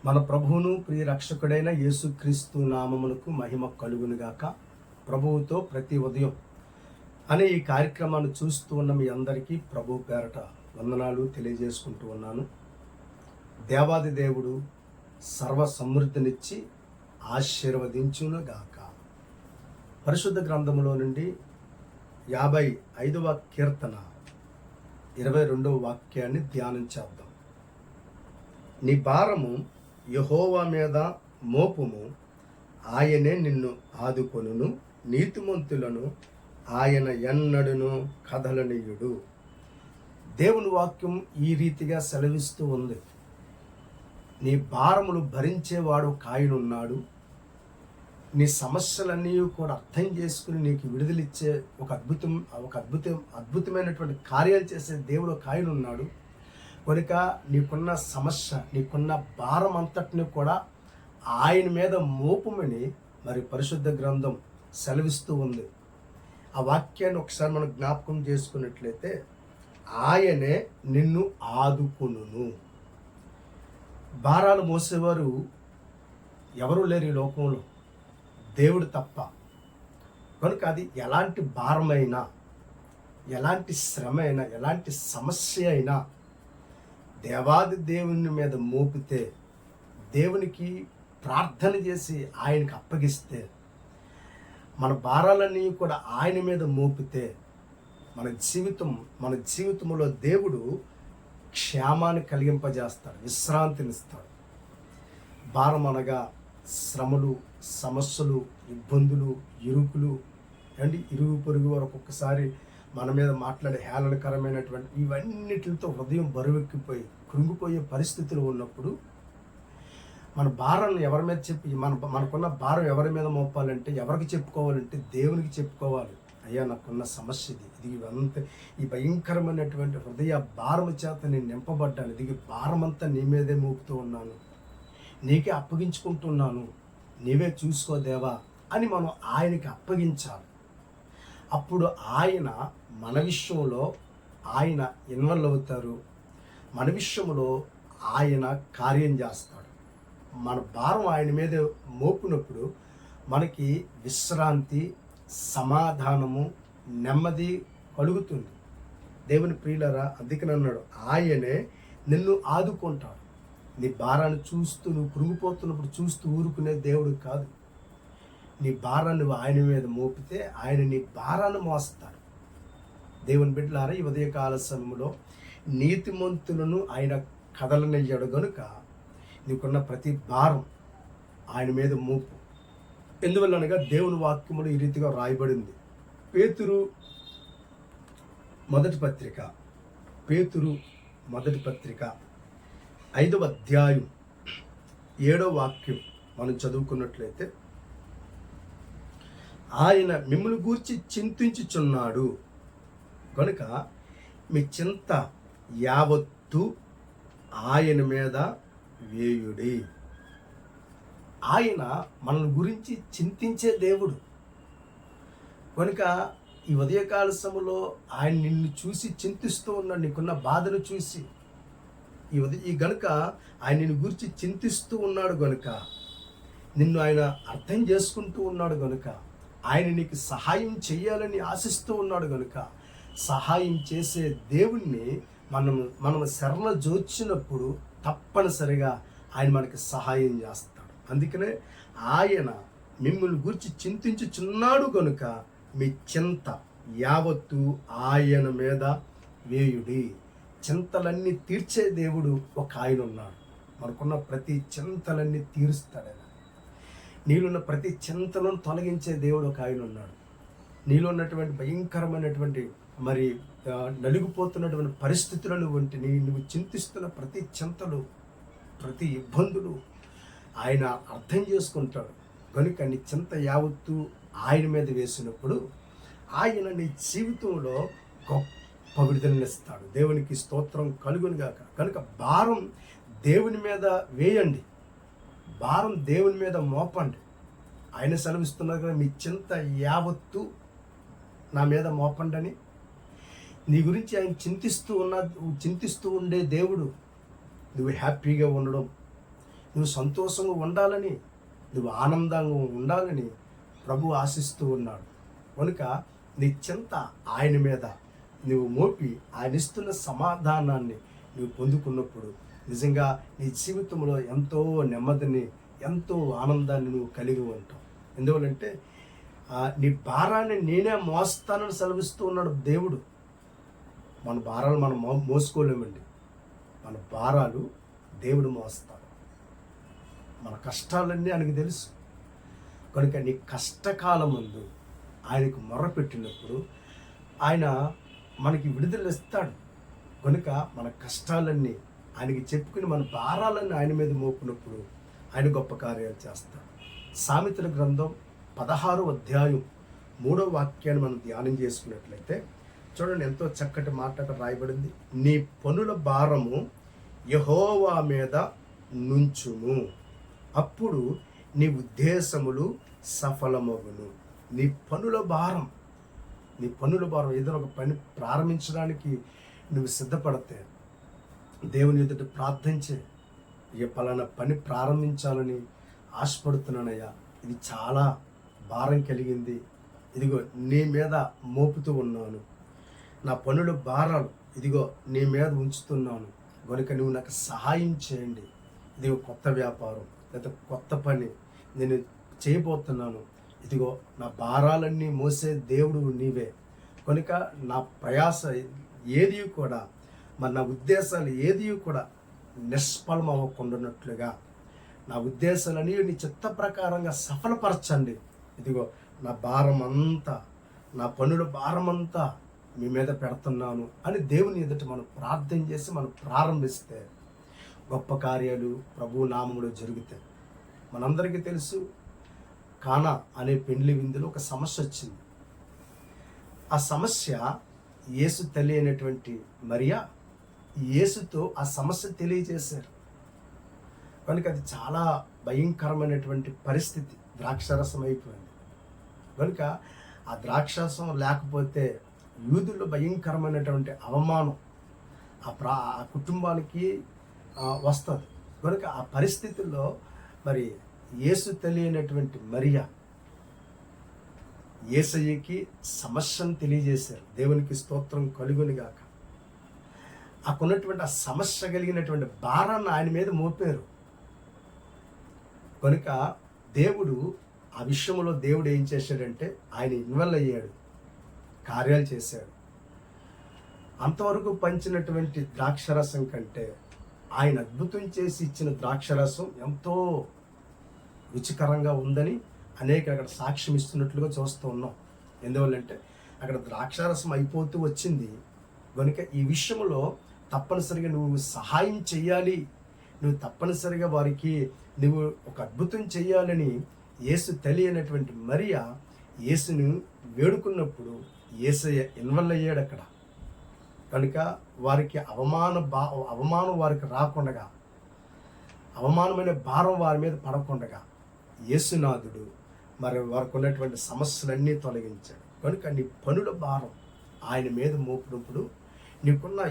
మన ప్రభువును ప్రియ రక్షకుడైన యేసుక్రీస్తు నామమునకు మహిమ కలుగునుగాక. ప్రభువుతో ప్రతి ఉదయం అనే ఈ కార్యక్రమాన్ని చూస్తూ ఉన్న మీ అందరికీ ప్రభు పేరట వందనాలు తెలియజేసుకుంటూ ఉన్నాను. దేవాది దేవుడు సర్వ సమృద్ధినిచ్చి ఆశీర్వదించునుగాక. పరిశుద్ధ గ్రంథములో నుండి 55వ కీర్తన 22వ వాక్యాన్ని ధ్యానం చేద్దాం. నీ భారము యెహోవా మీద మోపుము, ఆయనే నిన్ను ఆదుకొనును, నీతిమంతులను ఆయన ఎన్నడును కదలనీయుడు. దేవుని వాక్యం ఈ రీతిగా సెలవిస్తూ ఉంది. నీ భారములు భరించేవాడు కాయనున్నాడు. నీ సమస్యలన్నీ కూడా అర్థం చేసుకుని నీకు విడుదలిచ్చే ఒక అద్భుతమైనటువంటి కార్యాలు చేసే దేవుడు కాయనున్నాడు. కనుక నీకున్న సమస్య, నీకున్న భారం అంతటిని కూడా ఆయన మీద మోపుమని మరి పరిశుద్ధ గ్రంథం సెలవిస్తూ ఉంది. ఆ వాక్యాన్ని ఒకసారి మనం జ్ఞాపకం చేసుకున్నట్లయితే, ఆయనే నిన్ను ఆదుకొనును. భారాలు మోసేవారు ఎవరూ లేరు ఈ లోకంలో, దేవుడు తప్ప. కనుక అది ఎలాంటి భారమైనా, ఎలాంటి శ్రమ అయినా, ఎలాంటి సమస్య అయినా దేవాది దేవుని మీద మోపితే, దేవునికి ప్రార్థన చేసి ఆయనకు అప్పగిస్తే, మన భారాలన్నీ కూడా ఆయన మీద మోపితే మన జీవితంలో దేవుడు క్షేమాన్ని కలిగింపజేస్తాడు, విశ్రాంతినిస్తాడు. భారం అనగా శ్రమలు, సమస్యలు, ఇబ్బందులు, ఇరుకులు అండి, ఇరుగు పొరుగు వరకు ఒక్కసారి మన మీద మాట్లాడే హేళనకరమైనటువంటి ఇవన్నిటితో హృదయం బరువెక్కిపోయి కృంగిపోయే పరిస్థితులు ఉన్నప్పుడు మన భారాన్ని ఎవరి మీద మనకున్న భారం ఎవరి మీద మోపాలంటే, ఎవరికి చెప్పుకోవాలంటే దేవునికి చెప్పుకోవాలి. అయ్యా, నాకున్న సమస్య ఇది ఇవంతా, ఈ భయంకరమైనటువంటి హృదయ భారం చేత నేను నింపబడ్డాను. ఇది భారమంతా నీ మీదే మోపుతూ ఉన్నాను, నీకే అప్పగించుకుంటున్నాను, నీవే చూసుకో దేవా అని మనం ఆయనకి అప్పగించాలి. అప్పుడు ఆయన మన విషయంలో ఆయన ఇన్వాల్వ్ అవుతారు, మన విషయంలో ఆయన కార్యం చేస్తాడు. మన భారం ఆయన మీద మోపినప్పుడు మనకి విశ్రాంతి, సమాధానము, నెమ్మది కలుగుతుంది. దేవుని ప్రియులరా, అందుకని అన్నాడు, ఆయనే నిన్ను ఆదుకుంటాడు. నీ భారాన్ని చూస్తూ నువ్వు కృంగిపోతున్నప్పుడు చూస్తూ ఊరుకునే దేవుడు కాదు. నీ భారాన్ని ఆయన మీద మోపితే ఆయన నీ భారాన్ని మోస్తాడు. దేవుని బిడ్డలారా, ఈ ఉదయకాల సమయంలో నీతిమంతులను ఆయన కదలనయ్యాడు గనుక నీకున్న ప్రతి భారం ఆయన మీద మోపు. ఎందువల్లనగా దేవుని వాక్యములు ఈ రీతిగా రాయబడింది. పేతురు మొదటి పత్రిక 5వ అధ్యాయం 7వ వాక్యం మనం చదువుకున్నట్లయితే, ఆయన మిమ్మల్ని గూర్చి చింతించుచున్నాడు కనుక మీ చింత యావత్తు ఆయన మీద వేయుడి. ఆయన మనల్ని గురించి చింతించే దేవుడు కనుక ఈ ఉదయకాల సమయంలో ఆయన నిన్ను చూసి చింతిస్తూ ఉన్నాడు. నీకున్న బాధను చూసి ఈ గనుక ఆయన నిన్ను గురించి చింతిస్తూ ఉన్నాడు గనుక, నిన్ను ఆయన అర్థం చేసుకుంటూ ఉన్నాడు గనుక, ఆయన నీకు సహాయం చేయాలని ఆశిస్తూ ఉన్నాడు గనుక, సహాయం చేసే దేవుణ్ణి మనం శరణ జోచినప్పుడు తప్పనిసరిగా ఆయన మనకి సహాయం చేస్తాడు. అందుకనే ఆయన మిమ్మల్ని గురించి చింతించుచున్నాడు కనుక మీ చింత యావత్తు ఆయన మీద వేయుడి. చింతలన్నీ తీర్చే దేవుడు ఒక ఆయన ఉన్నాడు. మనకున్న ప్రతి చింతలన్నీ తీరుస్తాడు ఆయన. నీలో ప్రతి చింతలను తొలగించే దేవుడు ఒక ఆయన ఉన్నాడు. నీలో ఉన్నటువంటి భయంకరమైనటువంటి మరి నలిగిపోతున్నటువంటి పరిస్థితులను వంటి నువ్వు చింతిస్తున్న ప్రతి చింతలు, ప్రతి ఇబ్బందులు ఆయన అర్థం చేసుకుంటాడు. కనుక నీ చింత యావత్తు ఆయన మీద వేసినప్పుడు ఆయన నీ జీవితంలో గొప్ప విడుదలనిస్తాడు. దేవునికి స్తోత్రం కలుగునుగాక. కనుక భారం దేవుని మీద వేయండి, భారం దేవుని మీద మోపండి. ఆయన సెలవిస్తున్నారు కదా, మీ చింత యావత్తు నా మీద మోపండి అని. నీ గురించి ఆయన చింతిస్తూ ఉండే దేవుడు. నువ్వు హ్యాపీగా ఉండడం, నువ్వు సంతోషంగా ఉండాలని, నువ్వు ఆనందంగా ఉండాలని ప్రభు ఆశిస్తూ ఉన్నాడు. కనుక నీ చింత ఆయన మీద నువ్వు మోపి ఆయన ఇస్తున్న సమాధానాన్ని నువ్వు పొందుకున్నప్పుడు నిజంగా నీ జీవితంలో ఎంతో నెమ్మదిని, ఎంతో ఆనందాన్ని నువ్వు కలిగి ఉంటావు. ఎందువల్లంటే నీ భారాన్ని నేనే మోస్తానని సెలవిస్తూ ఉన్నాడు దేవుడు. మన భారాలు మనం మోసుకోలేమండి. మన భారాలు దేవుడు మోస్తాడు. మన కష్టాలన్నీ ఆయనకు తెలుసు. కనుక నీ కష్టకాలం ముందు ఆయనకు మొర్రపెట్టినప్పుడు ఆయన మనకి విడుదల ఇస్తాడు. కనుక మన కష్టాలన్నీ ఆయనకి చెప్పుకుని మన భారాలన్నీ ఆయన మీద మోపినప్పుడు ఆయన గొప్ప కార్యాలు చేస్తాడు. సామెతల గ్రంథం 16వ అధ్యాయం 3వ వాక్యాన్ని మనం ధ్యానం చేసుకున్నట్లయితే చూడండి, ఎంతో చక్కటి మాట అక్కడ రాయబడింది. నీ పనుల భారము యెహోవా మీద నుంచుము, అప్పుడు నీ ఉద్దేశములు సఫలమగును. నీ పనుల భారం ఏదైనా ఒక పని ప్రారంభించడానికి నువ్వు సిద్ధపడితే దేవుని ఎదుట ప్రార్థించే, ఇక పలానా పని ప్రారంభించాలని ఆశపడుతున్నానయ్యా, ఇది చాలా భారం కలిగింది, ఇదిగో నీ మీద మోపుతూ ఉన్నాను, నా పనుల భారాలు ఇదిగో నీ మీద ఉంచుతున్నాను, కనుక నువ్వు నాకు సహాయం చేయండి. ఇదిగో కొత్త వ్యాపారం లేదా కొత్త పని నేను చేయబోతున్నాను, ఇదిగో నా భారాలన్నీ మోసే దేవుడు నీవే, కనుక నా ప్రయాస ఏది కూడా, మరి నా ఉద్దేశాలు ఏది కూడా నిష్ఫలం అవ్వకుండానట్లుగా నా ఉద్దేశాలని నీ చిత్త ప్రకారంగా సఫలపరచండి. ఇదిగో నా భారం అంతా, నా పనుల భారం అంతా మీ మీద పెడుతున్నాను అని దేవుని ఎదుట మనం ప్రార్థన చేసి మనం ప్రారంభిస్తే గొప్ప కార్యాలు ప్రభు నామములో జరుగుతాయి. మనందరికీ తెలుసు, కానా అనే పెండ్లి విందులో ఒక సమస్య వచ్చింది. ఆ సమస్య యేసు తల్లి అయినటువంటి మరియా యేసుతో ఆ సమస్య తెలియజేశారు. కనుక అది చాలా భయంకరమైనటువంటి పరిస్థితి, ద్రాక్షారసం అయిపోయింది. కనుక ఆ ద్రాక్షారసం లేకపోతే యూదుల్లో భయంకరమైనటువంటి అవమానం ఆ కుటుంబానికి వస్తుంది. కనుక ఆ పరిస్థితుల్లో మరి యేసు తెలియనటువంటి మరియా యేసయ్యకి సమస్యను తెలియజేశారు. దేవునికి స్తోత్రం కలుగునుగాక. అక్కడున్నటువంటి ఆ సమస్య కలిగినటువంటి భారాన్ని ఆయన మీద మోపారు. కనుక దేవుడు ఆ విషయంలో దేవుడు ఏం చేశాడంటే ఆయన ఇన్వాల్వ్ అయ్యాడు, కార్యాలు చేశాడు. అంతవరకు పంచినటువంటి ద్రాక్షరసం కంటే ఆయన అద్భుతం చేసి ఇచ్చిన ద్రాక్షరసం ఎంతో రుచికరంగా ఉందని అనేక అక్కడ సాక్ష్యం ఇస్తున్నట్లుగా చూస్తూ ఉన్నాం. ఎందువల్లంటే అక్కడ ద్రాక్షారసం అయిపోతూ వచ్చింది. కనుక ఈ విషయంలో తప్పనిసరిగా నువ్వు సహాయం చెయ్యాలి, నువ్వు తప్పనిసరిగా వారికి నువ్వు ఒక అద్భుతం చెయ్యాలని యేసు తెలియనటువంటి మరియా యేసును వేడుకున్నప్పుడు యేసయ్య ఇన్వాల్వ్ అయ్యాడు అక్కడ. కనుక వారికి అవమానం వారికి రాకుండగా, అవమానమైన భారం వారి మీద పడకుండగా యేసునాథుడు మరి వారికి ఉన్నటువంటి సమస్యలన్నీ తొలగించాడు. కనుక నీ పనుల భారం ఆయన మీద మోపినప్పుడు నీకున్న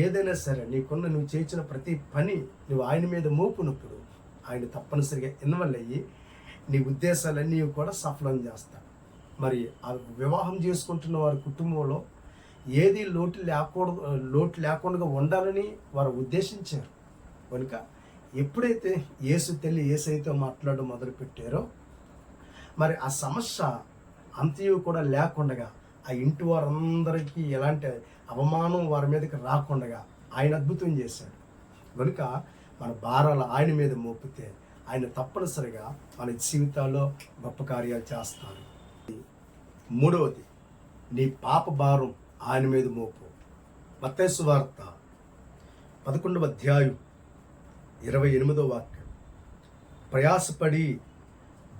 ఏదైనా సరే, నువ్వు చేసిన ప్రతి పని నువ్వు ఆయన మీద మోపినప్పుడు ఆయన తప్పనిసరిగా ఇన్వాల్వ్ అయ్యి నీ ఉద్దేశాలన్నీ కూడా సఫలం చేస్తాడు. మరి ఆ వివాహం చేసుకుంటున్న వారి కుటుంబంలో ఏది లోటు లేకుండా ఉండాలని వారు ఉద్దేశించారు. కనుక ఎప్పుడైతే యేసైతో మాట్లాడడం మొదలుపెట్టారో మరి ఆ సమస్య అంతయు కూడా లేకుండగా, ఆ ఇంటి వారందరికీ ఎలాంటి అవమానం వారి మీదకి రాకుండగా ఆయన అద్భుతం చేశాడు. కనుక మన భారాలు ఆయన మీద మోపితే ఆయన తప్పనిసరిగా మన జీవితాల్లో గొప్ప కార్యాలు చేస్తారు. మూడవది, నీ పాప భారం ఆయన మీద మోపు. మత్తయి సువార్త 11వ అధ్యాయం 28వ వాక్యం, ప్రయాసపడి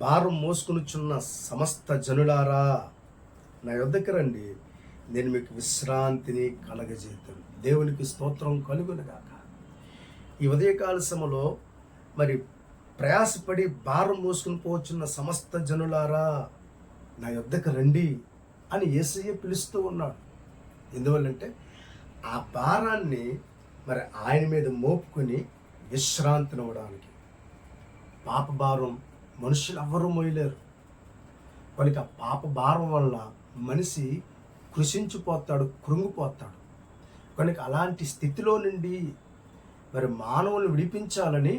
భారం మోసుకొనుచున్న సమస్త జనులారా నా యొద్దకు రండి, నేను మీకు విశ్రాంతిని కలగజేతాను. దేవునికి స్తోత్రం కలుగునుగాక. ఈ ఉదయకాల సమయంలో మరి ప్రయాసపడి భారం మోసుకుని పోచున్న సమస్త జనులారా నా యొద్దకు రండి అని యేసయ్య పిలుస్తూ ఉన్నాడు. ఎందువల్లంటే ఆ భారాన్ని మరి ఆయన మీద మోపుకొని విశ్రాంతినివ్వడానికి. పాప భారం మనుషులు ఎవ్వరూ మోయలేరు. కనుక పాప భారం వల్ల మనిషి కృషించిపోతాడు, కృంగిపోతాడు. కనుక అలాంటి స్థితిలో నుండి మరి మానవులను విడిపించాలని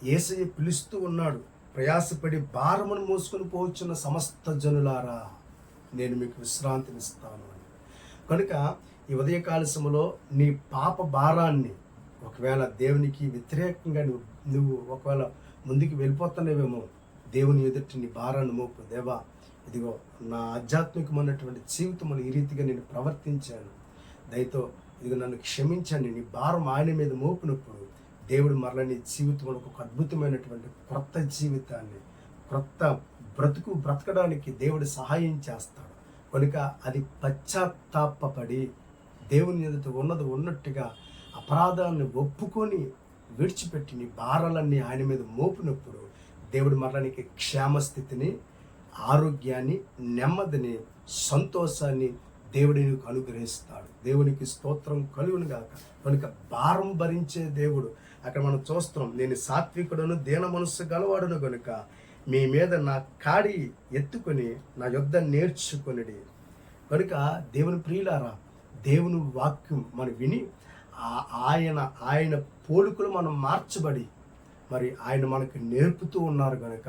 యేసయ్య పిలుస్తూ ఉన్నాడు. ప్రయాసపడి భారమును మోసుకొని పోవచ్చున్న సమస్త జనులారా, నేను మీకు విశ్రాంతినిస్తాను అని. కనుక ఈ ఉదయకాల సమయంలో నీ పాప భారాన్ని, ఒకవేళ దేవునికి వ్యతిరేకంగా నువ్వు ఒకవేళ ముందుకు వెళ్ళిపోతానేవేమో, దేవుని ఎదుటి నీ భారాన్ని మోపు. దేవా, ఇదిగో నా ఆధ్యాత్మికమైనటువంటి జీవితంలో ఈ రీతిగా నేను ప్రవర్తించాను, దయతో ఇదిగో నన్ను క్షమించండి. నీ భారం ఆయన మీద మోపినప్పుడు దేవుడు మరలా నీ జీవితంలో ఒక అద్భుతమైనటువంటి క్రొత్త జీవితాన్ని, క్రొత్త బ్రతకడానికి దేవుడు సహాయం చేస్తాడు. కనుక అది పశ్చాత్తాపడి దేవుని ఎదుట ఉన్నది ఉన్నట్టుగా అపరాధాలను ఒప్పుకొని విడిచిపెట్టి నీ భారాలన్నీ ఆయన మీద మోపినప్పుడు దేవుడు మరలా నీకు క్షేమస్థితిని, ఆరోగ్యాన్ని, నెమ్మదిని, సంతోషాన్ని దేవుడు నీకు అనుగ్రహిస్తాడు. దేవునికి స్తోత్రం కలుగును గాక. కనుక భారం భరించే దేవుడు. అక్కడ మనం చూస్తున్నాం, నేను సాత్వికుడును దీన మనస్సు గలవాడును గనుక మీ మీద నా కాడి ఎత్తుకొని నా యొద్ద నేర్చుకొనిడి. కనుక దేవుని ప్రియులారా, దేవుని వాక్యం మనం విని ఆయన పోలికలు మనం మార్చబడి మరి ఆయన మనకు నేర్పుతూ ఉన్నారు కనుక,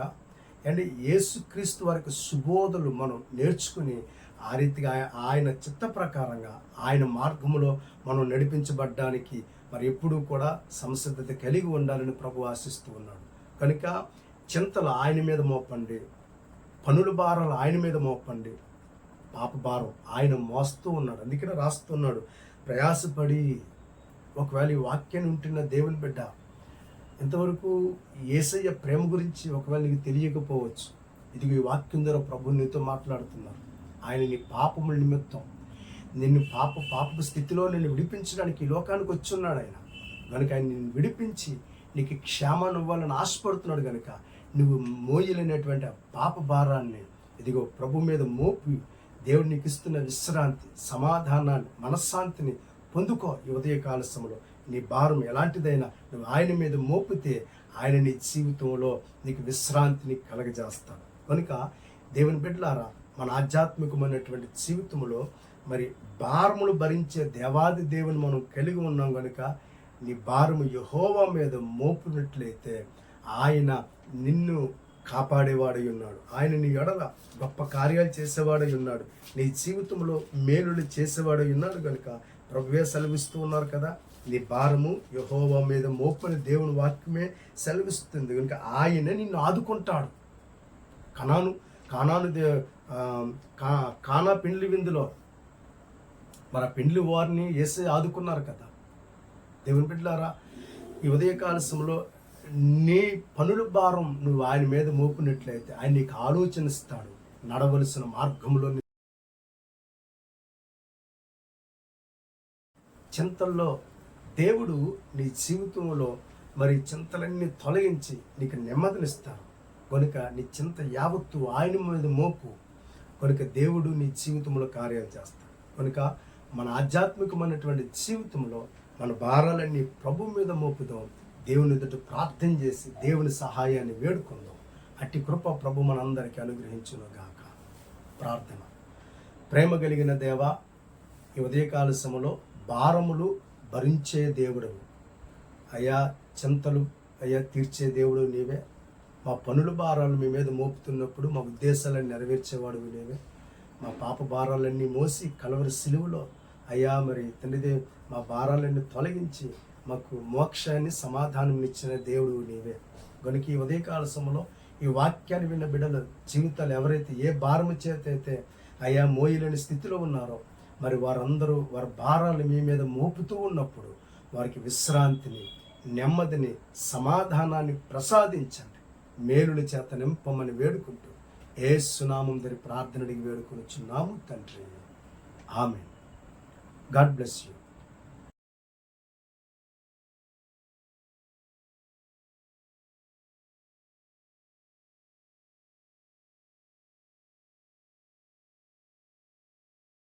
అంటే యేసుక్రీస్తు వారికి సుబోధలు మనం నేర్చుకుని ఆ రీతిగా ఆయన చిత్త ప్రకారంగా ఆయన మార్గంలో మనం నడిపించబడ్డానికి మరి ఎప్పుడూ కూడా సంసిద్ధత కలిగి ఉండాలని ప్రభు ఆశిస్తూ ఉన్నాడు. కనుక చింతలు ఆయన మీద మోపండి, పనుల భారాలు ఆయన మీద మోపండి, పాప భారం ఆయన మోస్తూ ఉన్నాడు. అందుకనే రాస్తున్నాడు, ప్రయాసపడి. ఒకవేళ ఈ వాక్యాన్ని ఉంటున్న దేవుని బిడ్డ, ఇంతవరకు యేసయ్య ప్రేమ గురించి ఒకవేళ నీకు తెలియకపోవచ్చు. ఇది ఈ వాక్యం ద్వారా ప్రభు నీతో మాట్లాడుతున్నారు. ఆయన నీ పాపముల నిమిత్తం నిన్ను పాపపు స్థితిలో నిన్ను విడిపించడానికి ఈ లోకానికి వచ్చున్నాడు ఆయన. కనుక ఆయన నిన్ను విడిపించి నీకు క్షేమాన్ని ఇవ్వాలని ఆశపడుతున్నాడు. కనుక నువ్వు మోయలేనటువంటి పాప భారాన్ని ఇదిగో ప్రభు మీద మోపి దేవుడు నీకు ఇస్తున్న విశ్రాంతి, సమాధానాన్ని, మనశ్శాంతిని పొందుకో. ఈ ఉదయకాల సమయంలో నీ భారం ఎలాంటిదైనా నువ్వు ఆయన మీద మోపితే ఆయన నీ జీవితంలో నీకు విశ్రాంతిని కలగజేస్తాడు. కనుక దేవుని బిడ్డలారా, మన ఆధ్యాత్మికమైనటువంటి జీవితంలో మరి భారములు భరించే దేవాది దేవుని మనం కలిగి ఉన్నాం. కనుక నీ భారము యెహోవా మీద మోపినట్లయితే ఆయన నిన్ను కాపాడేవాడై ఉన్నాడు. ఆయన నీ ఎడల గొప్ప కార్యాలు చేసేవాడై ఉన్నాడు. నీ జీవితంలో మేలులు చేసేవాడై ఉన్నాడు. కనుక ప్రభువే సెలవిస్తూ ఉన్నారు కదా, నీ భారము యెహోవా మీద మోపని దేవుని వాక్యమే సెలవిస్తుంది. కనుక ఆయన నిన్ను ఆదుకుంటాడు. కానా పెండ్లి విందులో మన పెండ్లి వారిని యేసే ఆదుకున్నారు కదా. దేవుని బిడ్డలారా, ఈ ఉదయకాల సమయంలో నీ పనుల భారం నువ్వు ఆయన మీద మోపినట్లయితే ఆయన నీకు ఆలోచన ఇస్తాడు. నడవలసిన మార్గంలో చింతల్లో దేవుడు నీ జీవితంలో మరి చింతలన్నీ తొలగించి నీకు నెమ్మదినిస్తాడు. కనుక నీ చింత యావత్తు ఆయన మీద మోపు. కనుక దేవుడు నీ జీవితంలో కార్యాలు చేస్తాడు. కనుక మన ఆధ్యాత్మికమైనటువంటి జీవితంలో మన భారాలన్నీ ప్రభు మీద మోపుదాం. దేవుని ఎదుట ప్రార్థన చేసి దేవుని సహాయాన్ని వేడుకుందాం. అట్టి కృప ప్రభు మనందరికీ అనుగ్రహించును గాక. ప్రార్థన. ప్రేమ కలిగిన దేవా, ఈ ఉదయకాల సమయంలో భారములు భరించే దేవుడవు అయ్యా, చింతలు అయ్యా తీర్చే దేవుడు నీవే. మా పనుల భారాలు మీ మీద మోపుతున్నప్పుడు మా ఉద్దేశాలను నెరవేర్చేవాడు నీవే. మా పాప భారాలన్నీ మోసి కలవరి సిలువలో అయ్యా మరి తండ్రిదే మా భారాలన్నీ తొలగించి మాకు మోక్షాన్ని, సమాధానం ఇచ్చిన దేవుడు నీవే. కనుక ఈ ఉదయకాల సమయంలో ఈ వాక్యాన్ని విన్న బిడ్డల జీవితాలు ఎవరైతే ఏ భారము చేత అయితే అయ్యా మోయలేని స్థితిలో ఉన్నారో మరి వారందరూ వారి భారాలు మీ మీద మోపుతూ ఉన్నప్పుడు వారికి విశ్రాంతిని, నెమ్మదిని, సమాధానాన్ని ప్రసాదించండి. మేలుల చేత నింపమని వేడుకుంటూ యేసు నామం ధరి ప్రార్థన అడిగి వేడుకొనుచున్నాము తండ్రి. ఆమేన్. God bless you.